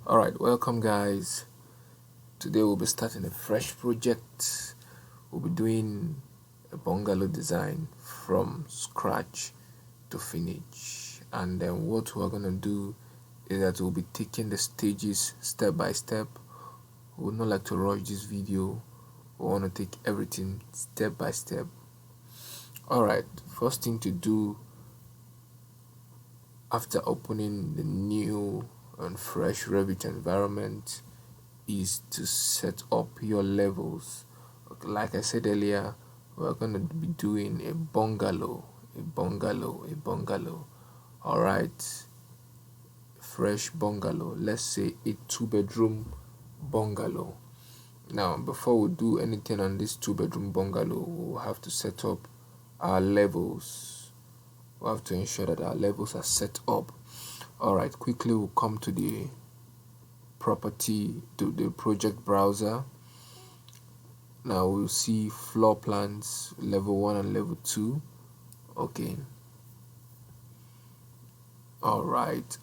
Alright, welcome guys. Today we'll be starting a fresh project. We'll be doing a bungalow design from scratch to finish. And then what we're gonna do is that we'll be taking the stages step by step. We would not like to rush this video. We want to take everything step by step. Alright, first thing to do after opening the new and fresh Revit environment is to set up your levels. Okay, like I said earlier, we're going to be doing a bungalow. All right, fresh bungalow. Let's say a 2-bedroom bungalow. Now, before we do anything on this 2-bedroom bungalow, we'll have to set up our levels. We have to ensure that our levels are set up. All right, quickly we'll come to the property, to the project browser. Now we'll see floor plans level 1 and level 2. Okay, all right,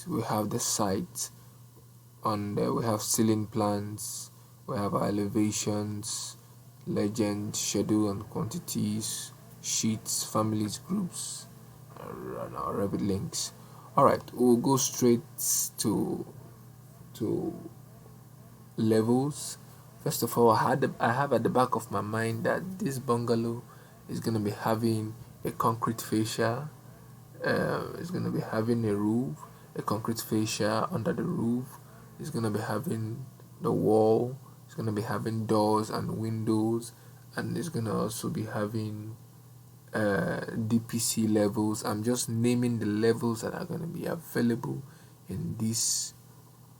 we have the site on there. We have ceiling plans, we have our elevations, legend, schedule and quantities, sheets, families, groups, and our Revit links. All right, we'll go straight to levels. First of all, I have at the back of my mind that this bungalow is going to be having a concrete fascia. It's going to be having a roof, a concrete fascia under the roof. It's going to be having the wall. It's going to be having doors and windows, and it's going to also be having DPC levels. I'm just naming the levels that are going to be available in this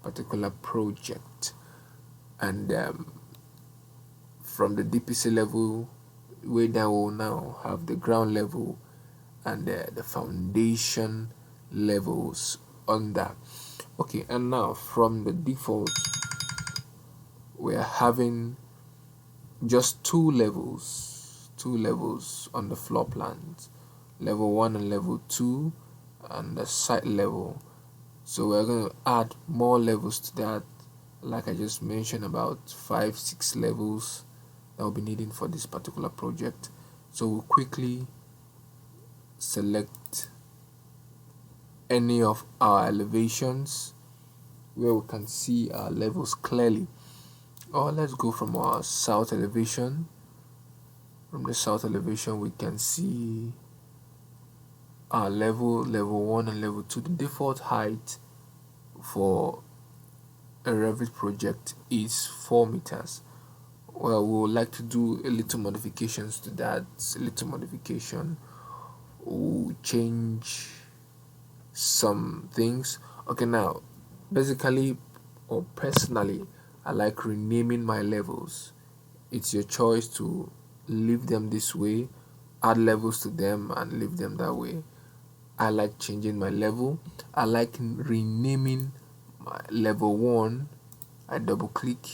particular project. And from the DPC level way down, we'll now have the ground level and the foundation levels on that. Okay, and now from the default, we're having just two levels on the floor plans, level 1 and level 2, and the site level. So we're going to add more levels to that, like I just mentioned, about 5-6 levels that we'll be needing for this particular project. So we'll quickly select any of our elevations where we can see our levels clearly. Or let's go from our south elevation. From the south elevation, we can see our level 1 and level 2. The default height for a Revit project is 4 meters. Well, we would like to do a little modifications to that. A little modification. We'll change some things. Okay, now basically or personally, I like renaming my levels. It's your choice to leave them this way, add levels to them, and leave them that way. I like changing my level. I like renaming my level 1. I double click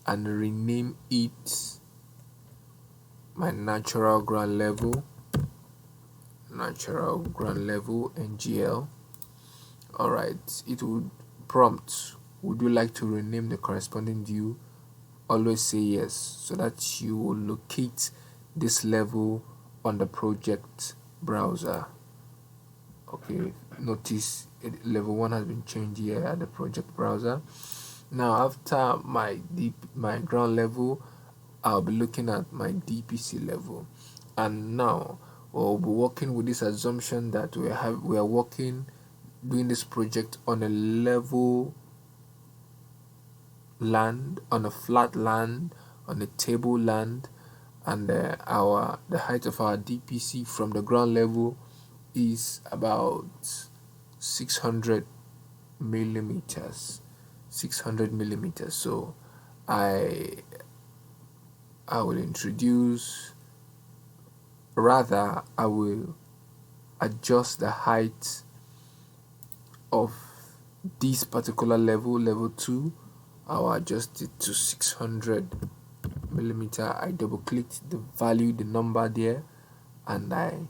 and rename it my natural ground level NGL. Alright, it would prompt, would you like to rename the corresponding view? Always say yes, so that you will locate this level on the project browser. Okay, notice level 1 has been changed here at the project browser. Now after my ground level, I'll be looking at my DPC level, and now we'll be working with this assumption that we are working, doing this project on a level land, on a flat land, on a table land, and the height of our DPC from the ground level is about 600 millimeters. So I will introduce, rather I will adjust the height of this particular level 2. I'll adjust it to 600 millimeter. I double clicked the value, the number there, and I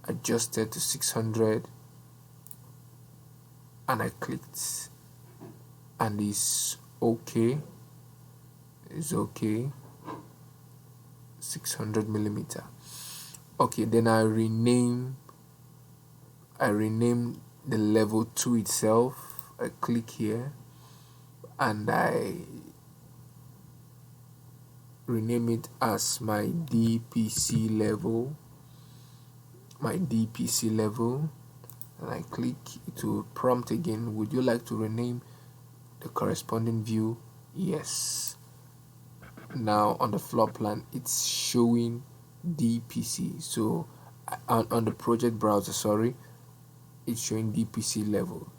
adjusted to 600. and I clicked, and it's okay. It's okay. 600 millimeter. Okay, then I rename the level 2 itself. I click here and I rename it as my DPC level. And I click. It will prompt again, would you like to rename the corresponding view? Yes. Now on the floor plan it's showing DPC. So on the project browser, sorry, it's showing DPC level.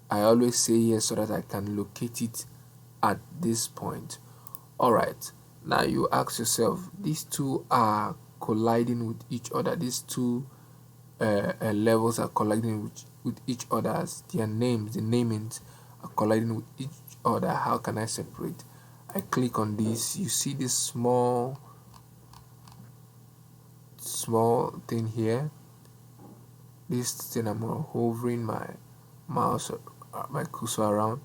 I always say yes so that I can locate it at this point. Alright, now you ask yourself, these two are colliding with each other. These two levels are colliding with each other, as their names, the namings are colliding with each other. How can I separate? I click on this. You see this small thing here. This thing, I'm hovering my mouse, my cursor around.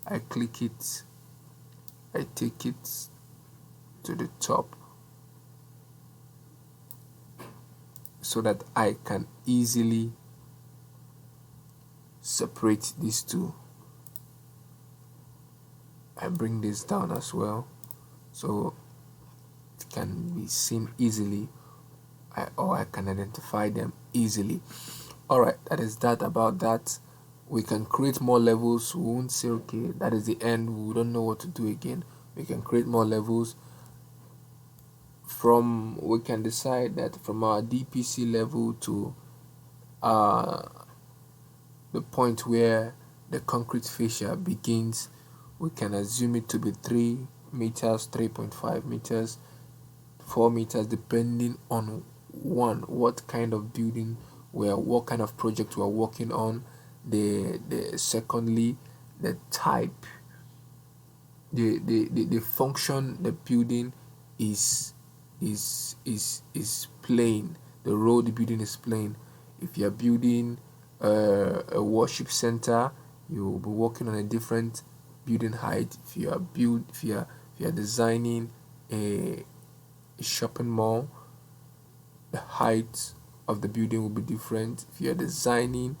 I click it. I take it to the top so that I can easily separate these two. I bring this down as well so it can be seen easily, or I can identify them easily. Alright, that is that about that. We can create more levels. We won't say okay, that is the end, we don't know what to do again. We can create more levels. We can decide that from our DPC level to the point where the concrete fascia begins, we can assume it to be 3 meters, 3.5 meters, 4 meters, depending on what kind of building what kind of project we are working on. Secondly, the type, the function the building is plain. The road the building is plain. If you are building a worship center, you will be working on a different building height. If you are designing a shopping mall, the height of the building will be different. If you are designing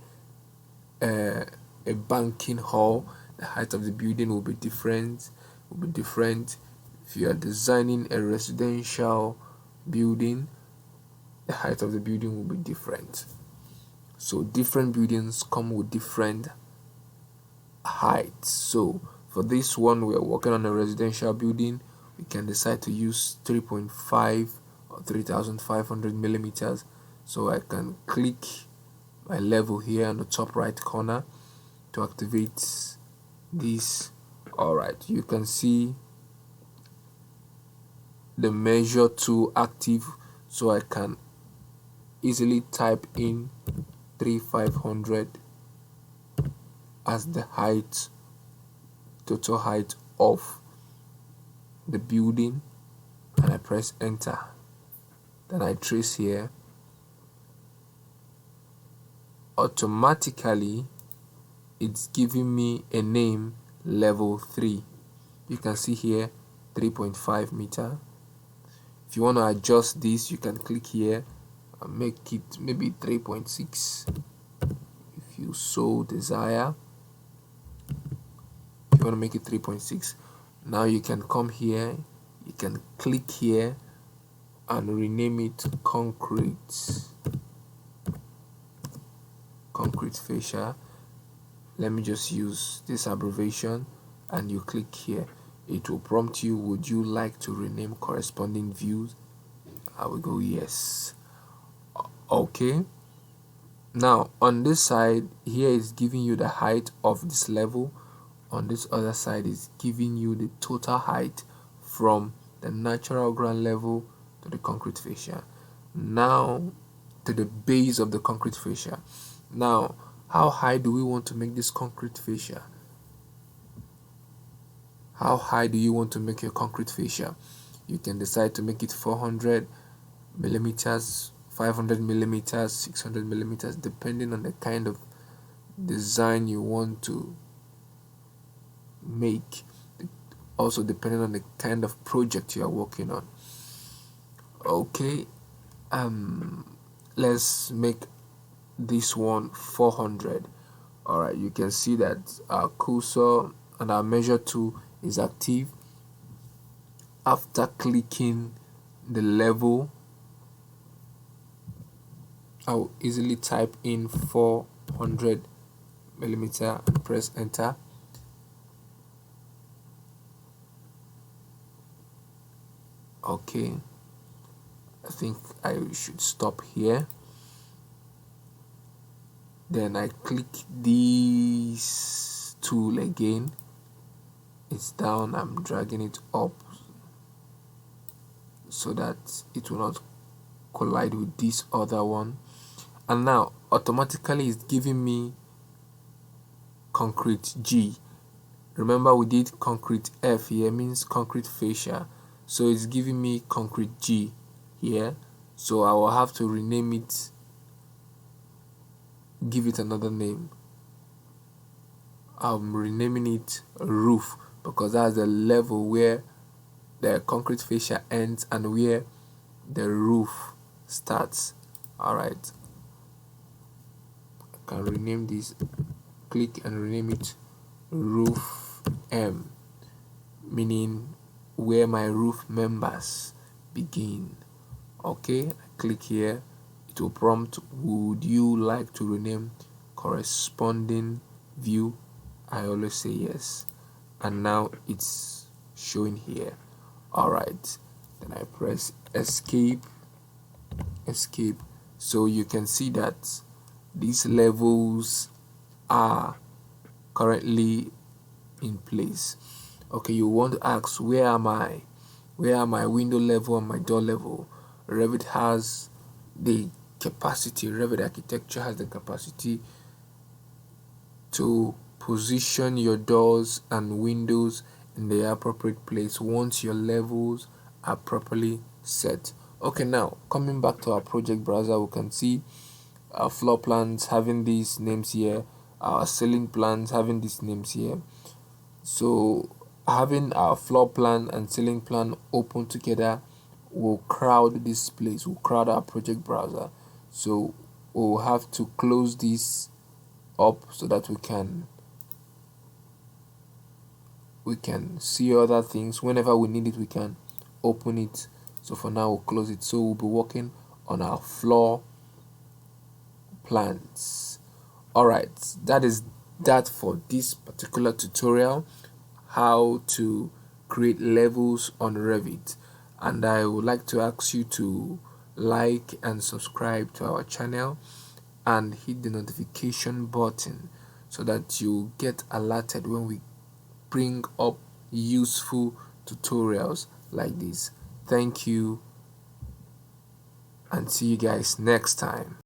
a banking hall, the height of the building will be different. If you are designing a residential building, the height of the building will be different. So different buildings come with different heights. So for this one, we are working on a residential building. We can decide to use 3.5 or 3,500 millimeters. So I can click my level here on the top right corner to activate this. Alright, you can see the measure tool active, so I can easily type in 3,500 as the height, total height of the building, and I press enter. Then I trace here. Automatically it's giving me a name, level 3. You can see here 3.5 meter. If you want to adjust this, you can click here and make it maybe 3.6 if you so desire. If you want to make it 3.6, now you can come here, you can click here and rename it concrete fascia. Let me just use this abbreviation, and you click here. It will prompt you, would you like to rename corresponding views? I will go yes. Okay, now on this side here is giving you the height of this level. On this other side is giving you the total height from the natural ground level to the concrete fascia, now to the base of the concrete fascia. Now, how high do we want to make this concrete fascia? How high do you want to make your concrete fascia? You can decide to make it 400 millimeters, 500 millimeters, 600 millimeters, depending on the kind of design you want to make, also depending on the kind of project you are working on. Okay, let's make this one 400. All right, you can see that our cursor and our measure tool is active. After clicking the level, I'll easily type in 400 millimeter and press enter. Okay, I think I should stop here. Then I click this tool again. It's down, I'm dragging it up so that it will not collide with this other one. And now automatically it's giving me concrete G. Remember we did concrete F here, means concrete fascia, so it's giving me concrete G here. So I will have to rename it, give it another name. I'm renaming it roof because that's the level where the concrete fascia ends and where the roof starts. Alright, I can rename this, click and rename it roof M, meaning where my roof members begin. Okay, I click here, it will prompt, would you like to rename corresponding view? I always say yes, and now it's showing here. Alright, then I press escape, so you can see that these levels are currently in place. Okay, you want to ask, where are my window level and my door level? Revit has the capacity, Revit architecture has the capacity to position your doors and windows in the appropriate place once your levels are properly set. Okay, now coming back to our project browser, we can see our floor plans having these names here, our ceiling plans having these names here. So having our floor plan and ceiling plan open together will crowd this place, will crowd our project browser. So we'll have to close this up so that we can see other things. Whenever we need it, we can open it. So for now we'll close it. So we'll be working on our floor plans. Alright, that is that for this particular tutorial, how to create levels on Revit. And I would like to ask you to like and subscribe to our channel and hit the notification button so that you get alerted when we bring up useful tutorials like this. Thank you and see you guys next time.